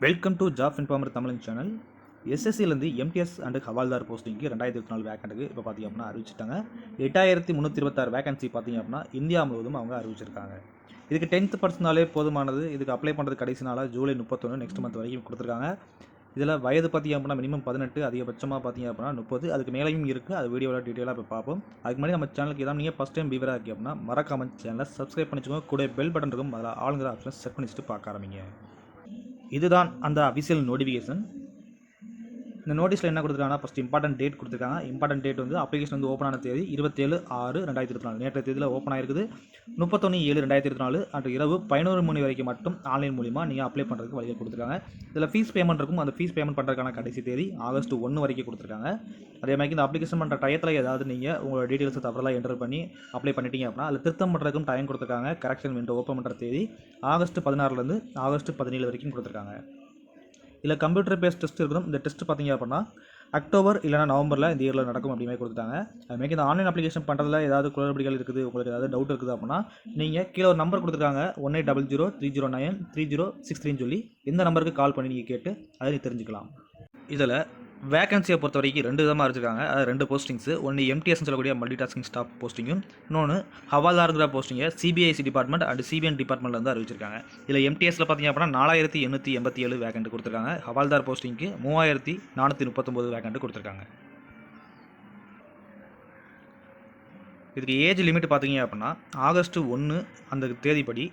Welcome to job informer Tamil channel. எஸ்எஸ்சிலேருந்து MTS and havildar போஸ்டிங்க்கு 2024 வேக்கண்ட்டுக்கு இப்போ பார்த்திங்க அப்படின்னா அறிவிச்சிட்டாங்க. 8326 வேகன்சி பார்த்திங்க அப்படின்னா இந்தியா முழுவதும் அவங்க அறிவிச்சிருக்காங்க. இதுக்கு 10th படிச்சிருந்தாலே போதுமானது. இதுக்கு அப்ளை பண்ணுறது கடைசி நாளாக ஜூலை 31 நெக்ஸ்ட் மந்த் வரைக்கும் கொடுத்துருக்காங்க. இதில் வயது பார்த்திங்க அப்படின்னா மினிமம் 18, அதிகபட்சமாக பார்த்திங்க அப்படின்னா 30, அதுக்கு மேலேயும் இருக்குது. அது வீடியோவில் டீட்டெயிலாக இப்போ பார்ப்போம். அதுக்கு முன்னாடி நம்ம சேனலுக்கு ஏதாவது நீங்கள் ஃபஸ்ட் டைம் வியூவராக இருக்கீங்க அப்படின்னா மறக்காம சேனலை சப்ஸ்கிரைப் பண்ணிச்சுக்கோங்க. கூட பெல் பட்டன் இருக்கும், அதில் ஆளுங்கிற ஆப்ஷன் செட் பண்ணிச்சுட்டு பார்க்க ஆரம்பிங்க. இதுதான் அந்த அஃபிஷியல் நோட்டிஃபிகேஷன். இந்த நோட்டீஸில் என்ன கொடுத்துருக்காங்கன்னா ஃபஸ்ட் இம்பார்ட்டன்ட் டேட் கொடுத்துருக்காங்க. இம்பார்ட்டன்ட் டேட் வந்து அப்ளிகேஷன் வந்து ஓப்பன் ஆன தேதி 27/6/2024. நேற்று தேதியில் ஓப்பன் ஆயிருக்குது. 31/7/2024 அன்று இரவு 11 மணி வரைக்கும் மட்டும் ஆன்லைன் மூலிமா நீங்கள் அப்ளை பண்ணுறதுக்கு வழியை கொடுத்துருக்காங்க. இதில் ஃபீஸ் பேமெண்ட் இருக்கும். அந்த ஃபீஸ் பேமெண்ட் பண்ணுறதுக்கான கடைசி தேதி ஆகஸ்ட் 1 வரைக்கும் கொடுத்துருக்காங்க. அதே மாதிரி இந்த அப்ளிகேஷன் பண்ணுற டயத்தில் ஏதாவது நீங்கள் உங்களோட டீட்டெயில்ஸ் தவறலாம் என்டர் பண்ணி அப்ளை பண்ணிட்டீங்க அப்படின்னா அதில் திருத்தம் பண்ணுறதுக்கும் டைம் கொடுத்துருக்காங்க. கரெக்ஷன் விண்டோ ஓப்பன் பண்ணுற தேதி ஆகஸ்ட் 16 ஆகஸ்ட் 17 வரைக்கும் கொடுத்துருக்காங்க. இதில் கம்ப்யூட்டர் பேஸ்ட் டெஸ்ட் இருக்கணும். இந்த டெஸ்ட் பார்த்தீங்க அப்படின்னா அக்டோபர் இல்லைனா நவம்பரில் இந்த இயரில் நடக்கும் அப்படிமே கொடுத்துட்டாங்க. அதுமாதிரி இந்த ஆன்லைன் அப்ளிகேஷன் பண்ணுறதுல ஏதாவது குளறுபடிகள் இருக்குது, உங்களுக்கு ஏதாவது டவுட் இருக்குது அப்படின்னா நீங்கள் கீழே ஒரு நம்பர் கொடுத்துருக்காங்க 1800309306 சொல்லி இந்த நம்பருக்கு கால் பண்ணி நீங்கள் கேட்டு அதை தெரிஞ்சுக்கலாம். இதில் வேகன்சியை பொறுத்த வரைக்கும் 2 விதமாக வச்சுருக்காங்க. அது 2 போஸ்டிங்ஸு. ஒன்று எம்டிஎஸ்ன்னு சொல்லக்கூடிய மல்டி டாஸ்கிங் ஸ்டாஃப் போஸ்டிங்கும், இன்னொன்று ஹவால்தாருங்கிற போஸ்டிங்கை சிபிஐசி டிபார்ட்மெண்ட் அண்ட் சிபிஎன் டிபார்ட்மெண்ட்டில் வந்து அறிவிச்சிருக்காங்க. இதில் எம்டிஎஸில் பார்த்திங்க அப்படின்னா 4887 வேகண்ட் கொடுத்துருக்காங்க. ஹவால்தார் போஸ்டிங்க்கு 3439 வேகண்ட் கொடுத்துருக்காங்க. இதுக்கு ஏஜ் லிமிட் பார்த்திங்க அப்படின்னா ஆகஸ்ட் 1 அந்த தேதிப்படி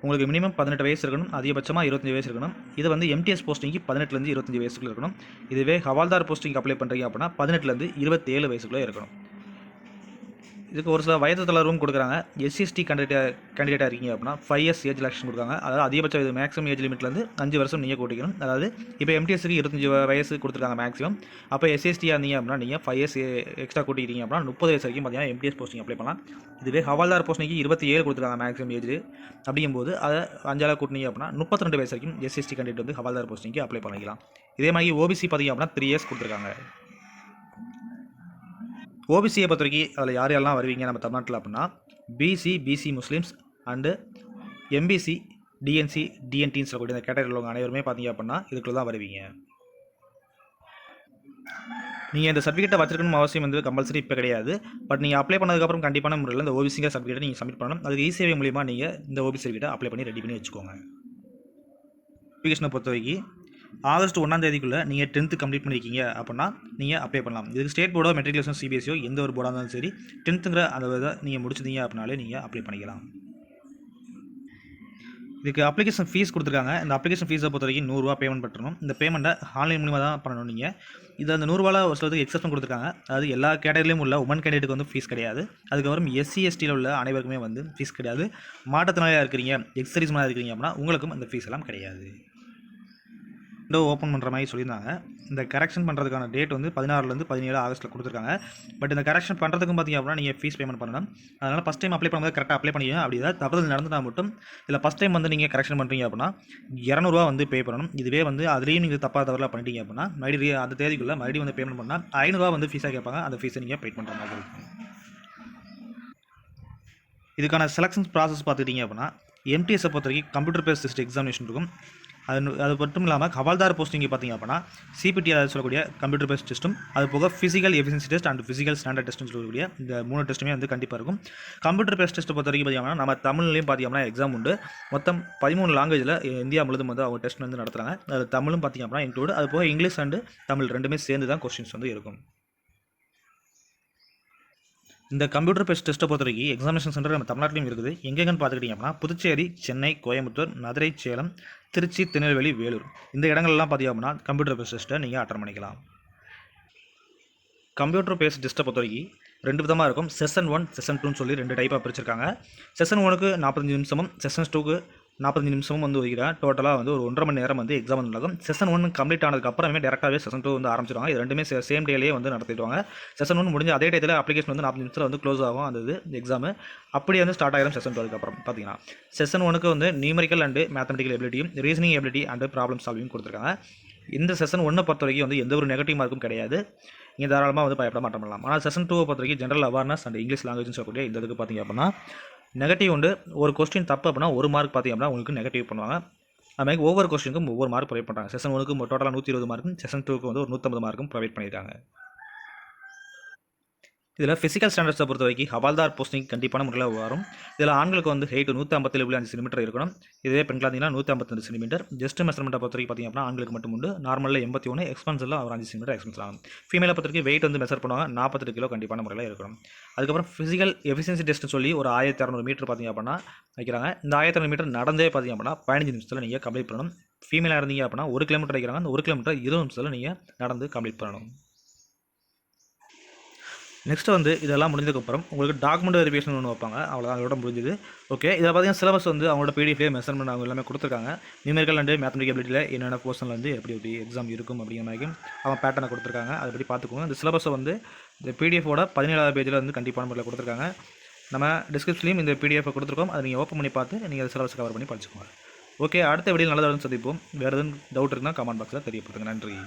உங்களுக்கு மினிமம் 18 வயசு இருக்கணும், அதிகபட்சமாக 25 வயசு இருக்கணும். இது வந்து எம்டிஎஸ் போஸ்டிங்க்கு 18 25 வயசுக்குள்ளே இருக்கணும். இதுவே ஹவால்தார் போஸ்டிங் அப்ளை பண்ணுறீங்க அப்படின்னா 18 27 வயசுக்குள்ளே இருக்கணும். இதுக்கு ஒரு சில வயது தளர்வும் கொடுக்குறாங்க. எஸ்சிஎஸ்டி கேண்டிடேட்டாக இருக்கீங்க அப்படின்னா 5 இயர்ஸ் ஏஜ் ரிலாக்ஷன் கொடுக்குறாங்க. அதாவது அதிகபட்சம் இது மேக்ஸிமம் ஏஜ் லிமிட்லேருந்து 5 வருஷம் நீங்கள் கூட்டிக்கணும். அதாவது இப்போ எம்டிஎஸ்க்கு 25 வயசு கொடுத்துருக்காங்க மேக்ஸிமம். அப்போ எஸ்சிஎஸ்டியாக இருந்தீங்க அப்படின்னா நீங்கள் 5 இயர்ஸ் எக்ஸ்ட்ரா கூட்டிக்கிட்டீங்க அப்படின்னா 30 வயசு வரைக்கும் பார்த்தீங்கன்னா எம்டிஎஸ் போஸ்டிங் அப்ளை பண்ணலாம். இதுவே ஹவால்தார் போஸ்டிங்க்கு 27 கொடுத்துருக்காங்க மேக்ஸிமம் ஏஜ். அப்படிங்கும்போது அதை 5 கூட்டினீங்க அப்படின்னா 32 வயசு வரைக்கும் எஸ்சிஎஸ்டி கேண்டிடேட் வந்து ஹவால்தார் போஸ்டிங்க்கு அப்ளை பண்ணிக்கலாம். இதே மாதிரி ஓபிசி பார்த்தீங்க அப்படின்னா 3 இயர்ஸ் கொடுத்துருக்காங்க. ஓபிசியை பொறுத்த வரைக்கும் அதில் யார் யாரெல்லாம் வருவீங்க நம்ம தமிழ்நாட்டில் அப்படின்னா BC Muslims and MBC DNC டிஎன்டின்னு சொல்லக்கூடிய இந்த கேட்டகரியில் உள்ளவங்க அனைவருமே பார்த்தீங்க அப்படின்னா இதுக்குள்ள தான் வருவீங்க. நீங்கள் இந்த சர்டிஃபிகேட்டை வச்சிருக்கணும் அவசியம் வந்து கம்பல்சரி இப்போ கிடையாது. பட் நீங்கள் அப்ளை பண்ணதுக்கப்புறம் கண்டிப்பான முறையில் இந்த ஓபிசிங்க சர்டிஃபிகேட்டை நீங்கள் சப்மிட் பண்ணணும். அதுக்கு இசேவை மூலிமா நீங்கள் இந்த ஓபிசி சர்டிஃபிகேட்டை அப்ளை பண்ணி ரெடி பண்ணி வச்சுக்கோங்க. அப்ளிகேஷனை பொறுத்த வரைக்கும் ஆகஸ்ட் 1ஆம் தேதிக்குள்ளே நீங்கள் 10th கம்ப்ளீட் பண்ணியிருக்கீங்க அப்படின்னா நீங்கள் அப்ளை பண்ணலாம். இதுக்கு ஸ்டேட் போர்டோ மெட்ரிகுலேஷன் சிபிஎஸ்சியோ எந்த ஒரு போர்டாக இருந்தாலும் சரி 10th அந்த இதை நீங்கள் முடிச்சிட்டீங்க அப்படின்னாலே நீங்கள் அப்ளை பண்ணிக்கலாம். இதுக்கு அப்ளிகேஷன் ஃபீஸ் கொடுத்துருக்காங்க. இந்த அப்ளிகேஷன் ஃபீஸை பொறுத்த வரைக்கும் 100 ரூபா பேமெண்ட் பண்ணணும். இந்த பேமெண்ட்டை ஆன்லைன் மூலிமா தான் பண்ணணும். நீங்கள் இது அந்த 100 ரூபாவில் ஒரு சிலருக்கு எக்ஸப்ஷன் கொடுத்துருக்காங்க. அதாவது எல்லா கேட்டகரியிலும் உள்ள உமன் கேண்டிடேட்டுக்கு வந்து ஃபீஸ் கிடையாது. அதுக்கப்புறம் எஸ்சி எஸ்டியில் உள்ள அனைவருக்குமே வந்து ஃபீஸ் கிடையாது. மாற்றுத்திறனாளியாக இருக்கிறீங்க, எக்ஸர்வீஸ்மேனாக இருக்கிறீங்க அப்படின்னா உங்களுக்கும் இந்த ஃபீஸ் எல்லாம் கிடையாது. விண்டோ ஓப்பன் பண்ணுற மாதிரி சொல்லியிருந்தாங்க. இந்த கரெக்ஷன் பண்ணுறதுக்கான டேட் வந்து 16 17 ஆகஸ்ட்டில் கொடுத்துருக்காங்க. பட் இந்த கரெக்ஷன் பண்ணுறதுக்கும் பார்த்திங்க அப்படின்னா நீங்கள் ஃபீஸ் பேமெண்ட் பண்ணணும். அதனால் ஃபஸ்ட் டைம் அப்ளை பண்ணும்போது கரெக்டாக அப்ளை பண்ணிங்க. அப்படி ஏதாவது தவறுதல் நடந்தால் மட்டும் இல்லை ஃபஸ்ட் டைம் வந்து நீங்கள் கரெக்ஷன் பண்ணுறீங்க அப்படின்னா 200 ரூபா வந்து பே பண்ணணும். இதுவே வந்து அதுலேயும் நீங்கள் தப்பாக தவறலாம் பண்ணிட்டீங்க அப்படின்னா மறுபடியும் அந்த தேதிக்குள்ளே மறுபடியும் வந்து பேமெண்ட் பண்ணால் 500 ரூபா வந்து ஃபீஸாக கேட்பாங்க. அந்த ஃபீஸை நீங்கள் பே பண்ணுற மாதிரி இருக்கும். இதுக்கான செலெக்ஷன் ப்ராசஸ் பார்த்துக்கிட்டிங்க அப்படின்னா எம்டிஎஸை பொறுத்த வரைக்கும் கம்ப்யூட்டர் பேஸ்ட் டெஸ்ட் எக்ஸாமினேஷன் இருக்கும். அது மட்டும் இல்லாமல் ஹவால்தார் போஸ்டிங்கை பார்த்திங்க அப்படின்னா சிபிடி சொல்லக்கூடிய கம்ப்யூட்டர் பேஸ்ட் டெஸ்ட்டும், அது போக physical efficiency test and physical standard டெஸ்ட்னு சொல்லக்கூடிய இந்த 3 டெஸ்ட்டுமே வந்து கண்டிப்பாக இருக்கும். கம்ப்யூட்டர் பேஸ்ட் டெஸ்ட்டை பொறுத்த வரைக்கும் பார்த்திங்கன்னா நம்ம தமிழ்லையும் பார்த்திங்கன்னா எக்ஸாம் உண்டு. மொத்தம் 13 லாங்குவேஜில் இந்தியா முழுதும் வந்து அவங்க டெஸ்ட் வந்து நடத்துகிறாங்க. அது தமிழும் பார்த்திங்க அப்படின்னா இன்க்ளூட், அது போக இங்கிலீஷ் அண்டு தமிழ் ரெண்டுமே சேர்ந்து தான் கொஸ்டின்ஸ் வந்து இருக்கும். இந்த கம்ப்யூட்டர் பேஸ்ட் டெஸ்ட்டை பொறுத்த வரைக்கும் எக்ஸாமினேஷன் சென்டர் நம்ம தமிழ்நாட்டிலையும் இருக்குது. எங்கெங்கன்னு பார்த்துக்கிட்டிங்க அப்படின்னா புதுச்சேரி, சென்னை, கோயம்புத்தூர், மதுரை, சேலம், திருச்சி, திருநெல்வேலி, வேலூர் இந்த இடங்கள்லாம் பார்த்திங்க அப்படின்னா கம்ப்யூட்டர் பேஸ்ட் டெஸ்ட்டை நீங்கள் அட்டெண்ட் பண்ணிக்கலாம். கம்ப்யூட்டர் பேஸ்ட் டெஸ்ட்டை பொறுத்த வரைக்கும் 2 விதமாக இருக்கும். செஷன் 1 செஷன் 2ன்னு சொல்லி 2 டைப்பாக பிரிச்சிருக்காங்க. செஷன் 1க்கு 45 நிமிஷமும் செஷன் 2க்கு 45 நிமிஷமும் வந்து ஒதுக்கிறேன். டோட்டலாக வந்து ஒரு 1.5 மணி நேரம் வந்து எக்ஸாம் வந்து நடக்கும். செஷன் 1 கம்ப்ளீட் ஆனதுக்கப்புறமே டேரெக்டாகவே செஷன் 2 வந்து ஆரம்பிச்சிடுவாங்க. இது ரெண்டுமே சேம் டேலேயே வந்து நடத்திடுவாங்க. செஷன் 1 முடிஞ்ச அதே டயத்தில் அப்ளிகேஷன் வந்து 40 நிமிஷத்தில் வந்து க்ளோஸ் ஆகும். அந்த எக்ஸாமு அப்படியே வந்து ஸ்டார்ட் ஆகிடும். செஷன் 2 அப்புறம் பார்த்தீங்கன்னா செஷன் 1க்கு வந்து நியூமரிக்கல் அண்டு மேத்தமெட்டிக்கல் எபிலிட்டியும் reasoning ability and problem solving கொடுத்துருக்காங்க. இந்த செஷன் 1 பொறுத்த வரைக்கும் வந்து எந்த ஒரு நெகட்டிவ் மார்க்கும் கிடையாது. நீங்கள் தாராளமாக வந்து பயப்பட மாட்டோம். ஆனால் செஷன் 2 பொறுத்த வரைக்கும் ஜென்ரல் அவேர்னஸ் அண்ட் இங்கிலீஷ் லாங்குவேஜ்னு சொல்லக்கூடிய இந்த பார்த்திங்க அப்படின்னா நெகட்டிவ் உண்டு. ஒரு கொஸ்டின் தப்பு அப்படின்னா 1 மார்க் பார்த்திங்க அப்படின்னா உங்களுக்கு நெகட்டிவ் பண்ணுவாங்க. அதுமாதிரி ஒவ்வொரு கொஸ்டினுக்கும் ஒவ்வொரு மார்க் ப்ரொவைட் பண்ணுறாங்க. செஷன் 1க்கு டோட்டலாக 120 மார்க்கும், செஷன் 2க்கு வந்து ஒரு 150 மார்க்கும் ப்ரொவைட் பண்ணியிருக்காங்க. இதில் ஃபிசிக்கல் ஸ்டாண்டர்ட்ஸை பொறுத்த வரைக்கும் ஹவால்தார் போஸ்டிங் கண்டிப்பான முறையில் வரும். இதில் ஆண்களுக்கு வந்து ஹைட் 157.5 சென்டிமீட்டர் இருக்கணும். இதே பெண்கள் பார்த்தீங்கன்னா 152 சென்டிமீட்டர். ஜஸ்ட் மெஷர்மெண்ட்டை பொறுத்த வரைக்கும் பார்த்தீங்க அப்படின்னா ஆண்களுக்கு மட்டும் உண்டு. நார்மலில் 81, எக்ஸ்பென்சில் ஒரு 5 சென்டிமீட்டர் எக்ஸ்பென்ஸ் ஆகும். ஃபீமேலை பொறுத்த வரைக்கும் வெயிட் வந்து மெஷர் பண்ணுவாங்க. 48 கிலோ கண்டிப்பான முறையில் இருக்கணும். அதுக்கப்புறம் ஃபிசிக்கல் எஃபிஷியன்சி டெஸ்ட்னு சொல்லி ஒரு 1600 மீட்டர் பார்த்தீங்க அப்படின்னா வைக்கிறாங்க. இந்த 1600 மீட்டர் நடந்தே பார்த்தீங்க அப்படின்னா 15 நிமிஷத்தில் நீங்கள் கம்ப்ளீட் பண்ணணும். ஃபீமேலாக இருந்தீங்க அப்படின்னா 1 கிலோமீட்டர் வைக்கிறாங்க. அந்த 1 கிலோமீட்டர் 20 நிமிஷத்தில் நீங்கள் நடந்து கம்ப்ளீட் பண்ணணும். நெக்ஸ்ட் வந்து இதெல்லாம் முடிஞ்சதுக்கப்புறம் உங்களுக்கு டாக்குமெண்ட் வெரிஃபிகேஷன் ஒன்று வைப்பாங்க. அவ்வளோதான், அதோட முடிஞ்சுது. ஓகே, இதில் பார்த்தீங்கன்னா சிலபஸ் வந்து அவங்களோட பிடிஎஃப்லேயே மெஷர்மெண்ட் அவங்க எல்லாமே கொடுத்துருக்காங்க. நியூமெரிக்கல் அண்ட் மேத்தமெட்டிக்கல் எபிலிட்டியில் என்னென்ன போர்ஷனில் வந்து எப்படி எக்ஸாம் இருக்கும் அப்படிங்கிற மாதிரி அவங்க பேட்டர்னை கொடுத்துருக்காங்க. அதை பற்றி பார்த்துக்கோங்க. இந்த சிலபஸை வந்து இந்த பிடிஎஃபோட 17வது பேஜில் வந்து கண்டிப்பான முறையில் கொடுத்துருக்காங்க. நம்ம டிஸ்கிரிப்ஷன்லையும் இந்த பிடிஎஃபை கொடுத்துருக்கோம். அதை நீங்கள் ஓப்பன் பண்ணி பார்த்து நீங்கள் சிலபஸ் கவர் பண்ணி படிச்சுக்கோங்க. ஓகே, அடுத்த வீடியோ நல்லதாக சந்திப்போம். வேறு எதுவும் டவுட் இருக்குன்னா கமெண்ட் பாக்ஸில் தெரியப்படுத்துங்க. நன்றி.